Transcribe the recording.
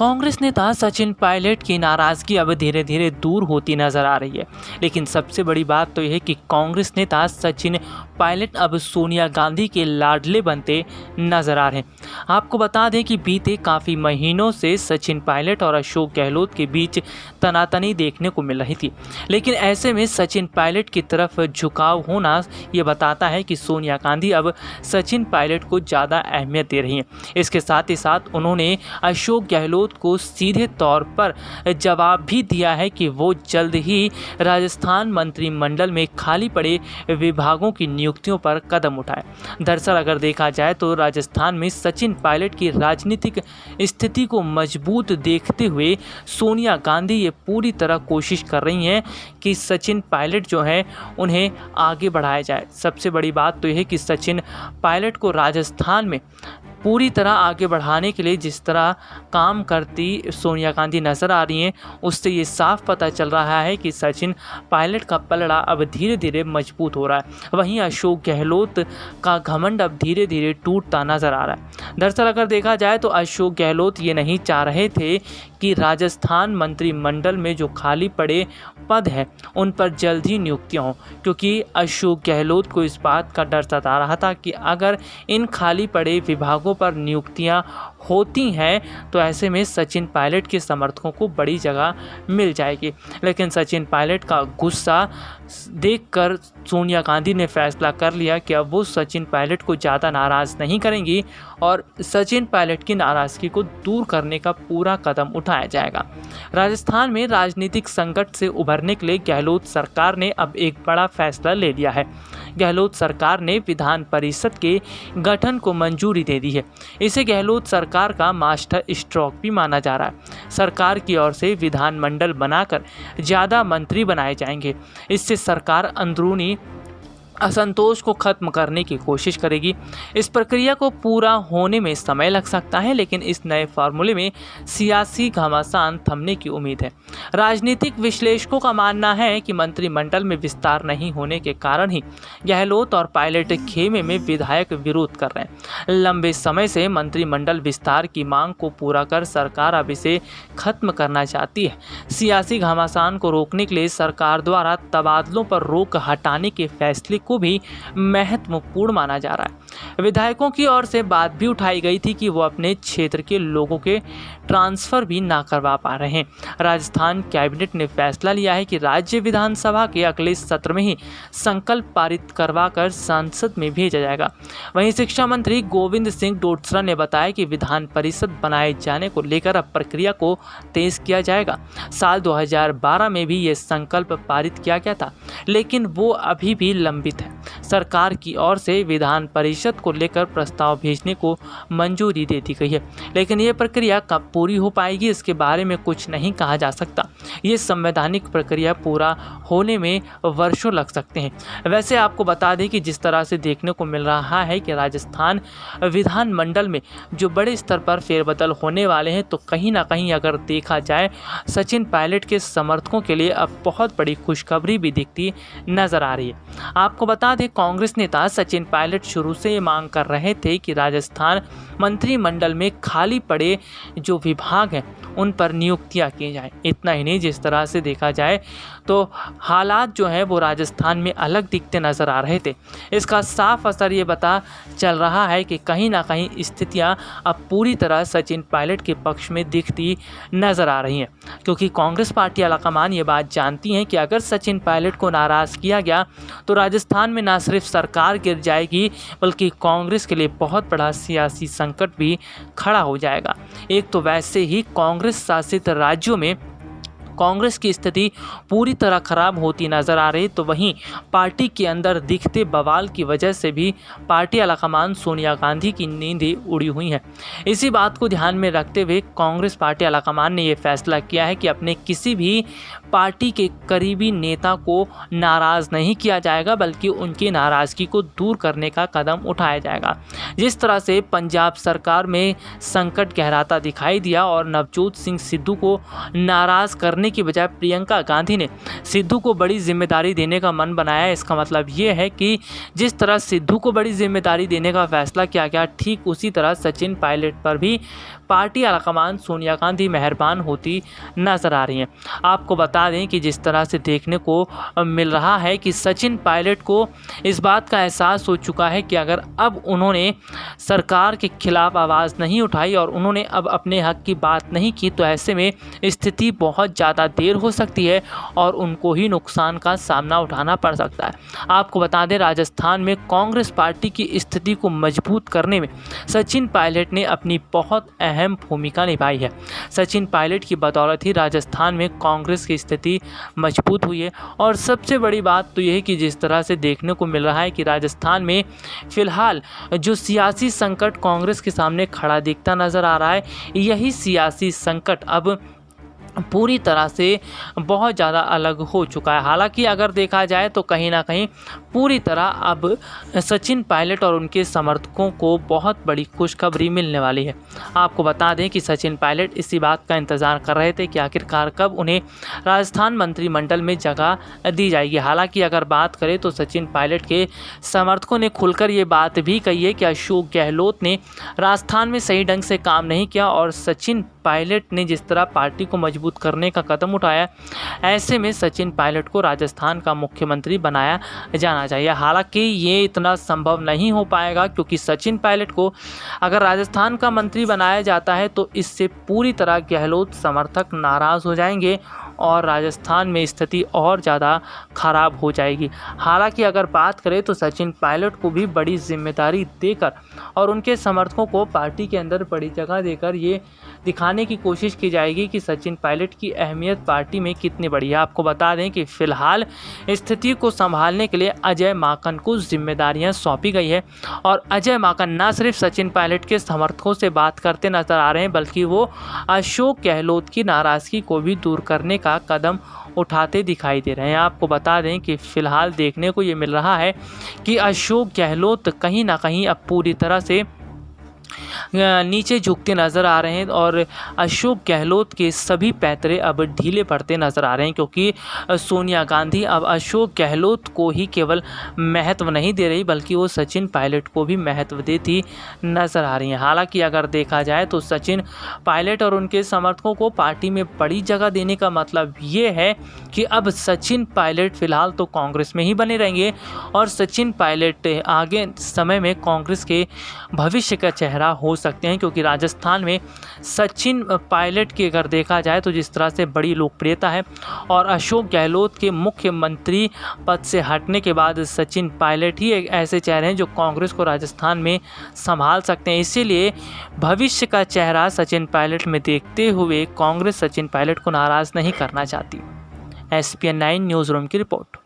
कांग्रेस नेता सचिन पायलट की नाराजगी अब धीरे धीरे दूर होती नजर आ रही है। लेकिन सबसे बड़ी बात तो यह है कि कांग्रेस नेता सचिन पायलट अब सोनिया गांधी के लाडले बनते नजर आ रहे हैं। आपको बता दें कि बीते काफ़ी महीनों से सचिन पायलट और अशोक गहलोत के बीच तनातनी देखने को मिल रही थी। लेकिन ऐसे में सचिन पायलट की तरफ झुकाव होना ये बताता है कि सोनिया गांधी अब सचिन पायलट को ज़्यादा अहमियत दे रही हैं। इसके साथ ही साथ उन्होंने अशोक गहलोत को सीधे तौर पर जवाब भी दिया है कि वो जल्द ही राजस्थान मंत्रिमंडल में खाली पड़े विभागों की नियुक्तियों पर कदम उठाए। दरअसल अगर देखा जाए तो राजस्थान में सचिन पायलट की राजनीतिक स्थिति को मजबूत देखते हुए सोनिया गांधी ये पूरी तरह कोशिश कर रही हैं कि सचिन पायलट जो है उन्हें आगे बढ़ाया जाए। सबसे बड़ी बात तो यह है कि सचिन पायलट को राजस्थान में पूरी तरह आगे बढ़ाने के लिए जिस तरह काम करती सोनिया गांधी नज़र आ रही हैं, उससे ये साफ पता चल रहा है कि सचिन पायलट का पलड़ा अब धीरे धीरे मजबूत हो रहा है। वहीं अशोक गहलोत का घमंड अब धीरे धीरे टूटता नज़र आ रहा है। दरअसल अगर देखा जाए तो अशोक गहलोत ये नहीं चाह रहे थे कि राजस्थान मंत्रिमंडल में जो खाली पड़े पद हैं उन पर जल्द ही नियुक्तियाँ हों, क्योंकि अशोक गहलोत को इस बात का डर सता रहा था कि अगर इन खाली पड़े विभागों पर नियुक्तियां होती हैं तो ऐसे में सचिन पायलट के समर्थकों को बड़ी जगह मिल जाएगी। लेकिन सचिन पायलट का गुस्सा देखकर सोनिया गांधी ने फैसला कर लिया कि अब वो सचिन पायलट को ज़्यादा नाराज़ नहीं करेंगी और सचिन पायलट की नाराज़गी को दूर करने का पूरा कदम उठाया जाएगा। राजस्थान में राजनीतिक संकट से उभरने के लिए गहलोत सरकार ने अब एक बड़ा फैसला ले लिया है। गहलोत सरकार ने विधान परिषद के गठन को मंजूरी दे दी है। इसे गहलोत सरकार का मास्टर स्ट्रोक भी माना जा रहा है। सरकार की ओर से विधानमंडल बनाकर ज़्यादा मंत्री बनाए जाएंगे। इससे सरकार अंदरूनी असंतोष को खत्म करने की कोशिश करेगी। इस प्रक्रिया को पूरा होने में समय लग सकता है, लेकिन इस नए फार्मूले में सियासी घमासान थमने की उम्मीद है। राजनीतिक विश्लेषकों का मानना है कि मंत्रिमंडल में विस्तार नहीं होने के कारण ही गहलोत और पायलट खेमे में विधायक विरोध कर रहे हैं। लंबे समय से मंत्रिमंडल विस्तार की मांग को पूरा कर सरकार अब इसे खत्म करना चाहती है। सियासी घमासान को रोकने के लिए सरकार द्वारा तबादलों पर रोक हटाने के फैसले को भी महत्वपूर्ण माना जा रहा है। विधायकों की ओर से बात भी उठाई गई थी कि वो अपने क्षेत्र के लोगों के ट्रांसफर भी ना करवा पा रहे हैं। राजस्थान कैबिनेट ने फैसला लिया है कि राज्य विधानसभा के अगले सत्र में ही संकल्प पारित करवाकर संसद में भेजा जाएगा। वहीं शिक्षा मंत्री गोविंद सिंह डोटासरा ने बताया कि विधान परिषद बनाए जाने को लेकर अब प्रक्रिया को तेज किया जाएगा। साल 2012 में भी ये संकल्प पारित किया गया था, लेकिन वो अभी भी लंबित है। सरकार की ओर से विधान परिषद को लेकर प्रस्ताव भेजने को मंजूरी दे दी गई है, लेकिन ये प्रक्रिया कब पूरी हो पाएगी इसके बारे में कुछ नहीं कहा जा सकता। ये संवैधानिक प्रक्रिया पूरा होने में वर्षों लग सकते हैं। वैसे आपको बता दें कि जिस तरह से देखने को मिल रहा है कि राजस्थान विधानमंडल में जो बड़े स्तर पर फेरबदल होने वाले हैं, तो कहीं ना कहीं अगर देखा जाए सचिन पायलट के समर्थकों के लिए अब बहुत बड़ी खुशखबरी भी दिखती नजर आ रही है। आपको बता दें कांग्रेस नेता सचिन पायलट शुरू से ये मांग कर रहे थे कि राजस्थान मंत्रिमंडल में खाली पड़े जो विभाग हैं उन पर नियुक्तियां की जाएं। इतना ही नहीं, जिस तरह से देखा जाए तो हालात जो हैं वो राजस्थान में अलग दिखते नज़र आ रहे थे। इसका साफ असर ये पता चल रहा है कि कहीं ना कहीं स्थितियां अब पूरी तरह सचिन पायलट के पक्ष में दिखती नज़र आ रही हैं, क्योंकि कांग्रेस पार्टी आलाकमान ये बात जानती हैं कि अगर सचिन पायलट को नाराज़ किया गया तो राजस्थान में न सिर्फ सरकार गिर जाएगी बल्कि कांग्रेस के लिए बहुत बड़ा सियासी संकट भी खड़ा हो जाएगा। एक तो वैसे ही कांग्रेस शासित राज्यों में कांग्रेस की स्थिति पूरी तरह खराब होती नजर आ रही, तो वहीं पार्टी के अंदर दिखते बवाल की वजह से भी पार्टी आलाकमान सोनिया गांधी की नींदें उड़ी हुई हैं। इसी बात को ध्यान में रखते हुए कांग्रेस पार्टी आलाकमान ने यह फैसला किया है कि अपने किसी भी पार्टी के करीबी नेता को नाराज़ नहीं किया जाएगा, बल्कि उनकी नाराज़गी को दूर करने का कदम उठाया जाएगा। जिस तरह से पंजाब सरकार में संकट गहराता दिखाई दिया और नवजोत सिंह सिद्धू को नाराज़ करने की बजाय प्रियंका गांधी ने सिद्धू को बड़ी जिम्मेदारी देने का मन बनाया। इसका मतलब ये है कि जिस तरह सिद्धू को बड़ी जिम्मेदारी देने का फैसला किया गया, ठीक उसी तरह सचिन पायलट पर भी पार्टी आलाकमान सोनिया गांधी मेहरबान होती नजर आ रही हैं। आपको बता दें कि जिस तरह से देखने को मिल रहा है कि सचिन पायलट को इस बात का एहसास हो चुका है कि अगर अब उन्होंने सरकार के खिलाफ आवाज़ नहीं उठाई और उन्होंने अब अपने हक की बात नहीं की तो ऐसे में स्थिति बहुत ज़्यादा देर हो सकती है और उनको ही नुकसान का सामना उठाना पड़ सकता है। आपको बता दें राजस्थान में कांग्रेस पार्टी की स्थिति को मजबूत करने में सचिन पायलट ने अपनी बहुत अहम भूमिका निभाई है। सचिन पायलट की बदौलत ही राजस्थान में कांग्रेस की स्थिति मजबूत हुई है और सबसे बड़ी बात तो यह है कि जिस तरह से देखने को मिल रहा है कि राजस्थान में फिलहाल जो सियासी संकट कांग्रेस के सामने खड़ा दिखता नज़र आ रहा है, यही सियासी संकट अब पूरी तरह से बहुत ज़्यादा अलग हो चुका है। हालांकि अगर देखा जाए तो कहीं ना कहीं पूरी तरह अब सचिन पायलट और उनके समर्थकों को बहुत बड़ी खुशखबरी मिलने वाली है। आपको बता दें कि सचिन पायलट इसी बात का इंतज़ार कर रहे थे कि आखिरकार कब उन्हें राजस्थान मंत्रिमंडल में जगह दी जाएगी। हालांकि अगर बात करें तो सचिन पायलट के समर्थकों ने खुलकर ये बात भी कही है कि अशोक गहलोत ने राजस्थान में सही ढंग से काम नहीं किया और सचिन पायलट ने जिस तरह पार्टी को मजबूत करने का कदम उठाया, ऐसे में सचिन पायलट को राजस्थान का मुख्यमंत्री बनाया जाना चाहिए। हालांकि ये इतना संभव नहीं हो पाएगा क्योंकि सचिन पायलट को अगर राजस्थान का मंत्री बनाया जाता है तो इससे पूरी तरह गहलोत समर्थक नाराज़ हो जाएंगे और राजस्थान में स्थिति और ज़्यादा ख़राब हो जाएगी। हालांकि अगर बात करें तो सचिन पायलट को भी बड़ी जिम्मेदारी देकर और उनके समर्थकों को पार्टी के अंदर बड़ी जगह देकर ये दिखाने की कोशिश की जाएगी कि सचिन पायलट की अहमियत पार्टी में कितनी बड़ी है। आपको बता दें कि फ़िलहाल स्थिति को संभालने के लिए अजय माकन को जिम्मेदारियां सौंपी गई है और अजय माकन न सिर्फ सचिन पायलट के समर्थकों से बात करते नजर आ रहे हैं बल्कि वो अशोक गहलोत की नाराज़गी को भी दूर करने का कदम उठाते दिखाई दे रहे हैं। आपको बता दें कि फ़िलहाल देखने को ये मिल रहा है कि अशोक गहलोत कहीं ना कहीं अब पूरी तरह से नीचे झुकते नज़र आ रहे हैं और अशोक गहलोत के सभी पैतरे अब ढीले पड़ते नज़र आ रहे हैं क्योंकि सोनिया गांधी अब अशोक गहलोत को ही केवल महत्व नहीं दे रही बल्कि वो सचिन पायलट को भी महत्व देती नज़र आ रही हैं। हालांकि अगर देखा जाए तो सचिन पायलट और उनके समर्थकों को पार्टी में बड़ी जगह देने का मतलब ये है कि अब सचिन पायलट फ़िलहाल तो कांग्रेस में ही बने रहेंगे और सचिन पायलट आगे समय में कांग्रेस के भविष्य का चेहरा हो सकते हैं क्योंकि राजस्थान में सचिन पायलट की अगर देखा जाए तो जिस तरह से बड़ी लोकप्रियता है और अशोक गहलोत के मुख्यमंत्री पद से हटने के बाद सचिन पायलट ही एक ऐसे चेहरे हैं जो कांग्रेस को राजस्थान में संभाल सकते हैं। इसीलिए भविष्य का चेहरा सचिन पायलट में देखते हुए कांग्रेस सचिन पायलट को नाराज़ नहीं करना चाहती। SPN 9 न्यूज़ रूम की रिपोर्ट।